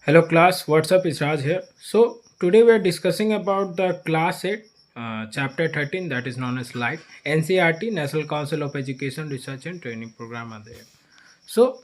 Hello class, what's up? It's Raj here. So today we are discussing about the class 8, chapter 13, that is known as Light. NCRT, National Council of Education Research and Training Program are there. So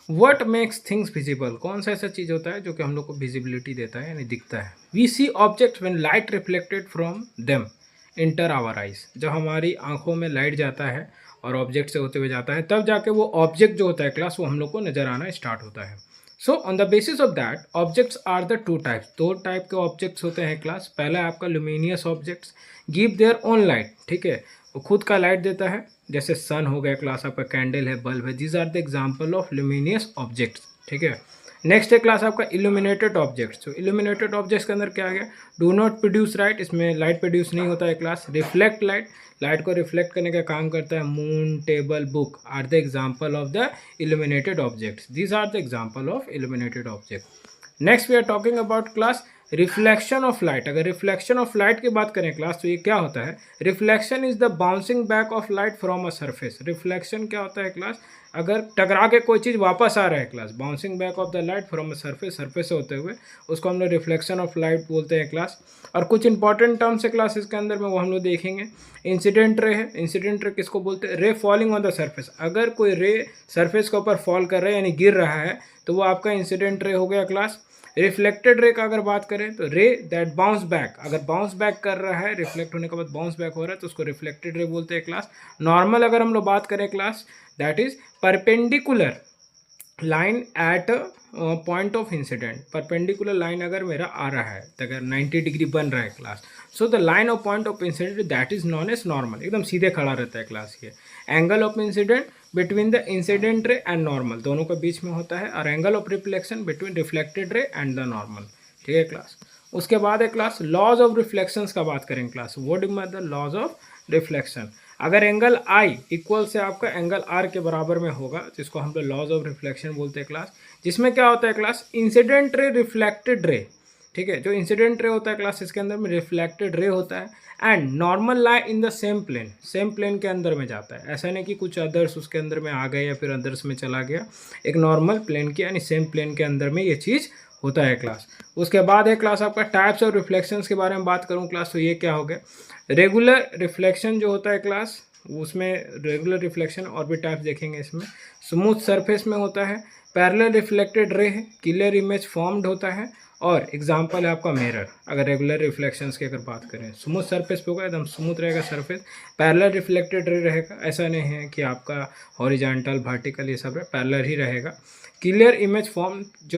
what makes things visible? कौन सा ऐसा चीज़ होता है जो कि हम लोग को visibility देता है यानी दिखता है? We see objects when light reflected from them enter our eyes. जब हमारी आंखों में लाइट जाता है और ऑब्जेक्ट से होते हुए जाता है तब जाके वो ऑब्जेक्ट जो होता है क्लास वो हम लोग को नज़र आना स्टार्ट होता है. So on the basis of that objects are the two types. दो टाइप के ऑब्जेक्ट्स होते हैं क्लास. पहला है आपका luminous objects, give their own light. ठीक है, वो खुद का लाइट देता है, जैसे सन हो गया क्लास, आपका कैंडल है, बल्ब है. These are the example of luminous objects. ठीक है. नेक्स्ट है क्लास आपका इल्यूमिनेटेड ऑब्जेक्ट्स. तो इल्यूमिनेटेड ऑब्जेक्ट्स के अंदर क्या आ गया, डू नॉट प्रोड्यूस लाइट, इसमें लाइट प्रोड्यूस नहीं होता है क्लास. रिफ्लेक्ट लाइट, लाइट को रिफ्लेक्ट करने का काम करता है. Moon, table, book are the example of the illuminated objects. These are the example of illuminated object. Next we are talking about class reflection of light. अगर reflection of light की बात करें क्लास तो ये क्या होता है, reflection is the bouncing back of light from a surface. Reflection क्या होता है क्लास, अगर टकरा के कोई चीज़ वापस आ रहा है class, bouncing back of the light from a surface, surface से होते हुए, उसको हम लोग रिफ्लेक्शन ऑफ लाइट बोलते हैं क्लास. और कुछ इंपॉर्टेंट टर्म्स है क्लास इसके अंदर में, वो हम लोग देखेंगे. इंसिडेंट रे है. इंसिडेंट रे किसको बोलते हैं, रे फॉलिंग ऑन द सरफेस. अगर कोई रे सरफेस के ऊपर फॉल कर रहा है यानी गिर रहा है तो वो आपका इंसिडेंट रे हो गया क्लास. रिफ्लेक्टेड रे का अगर बात करें तो रे दैट बाउंस बैक, अगर बाउंस बैक कर रहा है, रिफ्लेक्ट होने के बाद बाउंस बैक हो रहा है तो उसको रिफ्लेक्टेड रे बोलते हैं क्लास. नॉर्मल अगर हम लोग बात करें class, that is perpendicular line at point of incident. Perpendicular line अगर मेरा आ रहा है तो अगर 90 डिग्री बन रहा है class, so the line of point of incident that is known as normal. एकदम सीधे खड़ा रहता है क्लास. ये angle of incident between the incident ray and normal, दोनों के बीच में होता है. और angle of reflection between reflected ray and the normal. ठीक है क्लास. उसके बाद है क्लास लॉज ऑफ रिफ्लेक्शंस का बात करें class. What is the laws of reflection, अगर एंगल आई इक्वल से आपका एंगल आर के बराबर में होगा जिसको हम लोग लॉज ऑफ रिफ्लेक्शन बोलते हैं क्लास. जिसमें क्या होता है class, incident ray, reflected ray. ठीक है, जो इंसिडेंट रे होता है क्लास इसके अंदर में रिफ्लेक्टेड रे होता है. And normal lie in the same plane, same plane के अंदर में जाता है. ऐसा नहीं कि कुछ अदर्स उसके अंदर में आ गए या फिर अदर्स में चला गया, एक नॉर्मल प्लेन के यानी सेम प्लेन के अंदर में ये चीज़ होता है क्लास. उसके बाद है क्लास आपका टाइप्स ऑफ रिफ्लेक्शंस के बारे में बात करूँ क्लास तो ये क्या हो गया, रेगुलर रिफ्लेक्शन जो होता है क्लास, उसमें रेगुलर रिफ्लेक्शन और भी टाइप्स देखेंगे इसमें. स्मूथ सरफेस में होता है, पैरेलल रिफ्लेक्टेड रे है, क्लियर इमेज फॉर्म्ड होता है. और एग्जांपल है आपका मिरर. अगर रेगुलर रिफ्लेक्शंस की अगर बात करें, स्मूथ सरफेस पे होगा, एकदम स्मूथ रहेगा सरफेस. पैरेलल रिफ्लेक्टेड रे रहेगा, ऐसा नहीं है कि आपका हॉरिजॉन्टल वर्टिकल ये सब पैरेलल ही रहेगा. क्लियर इमेज फॉर्म जो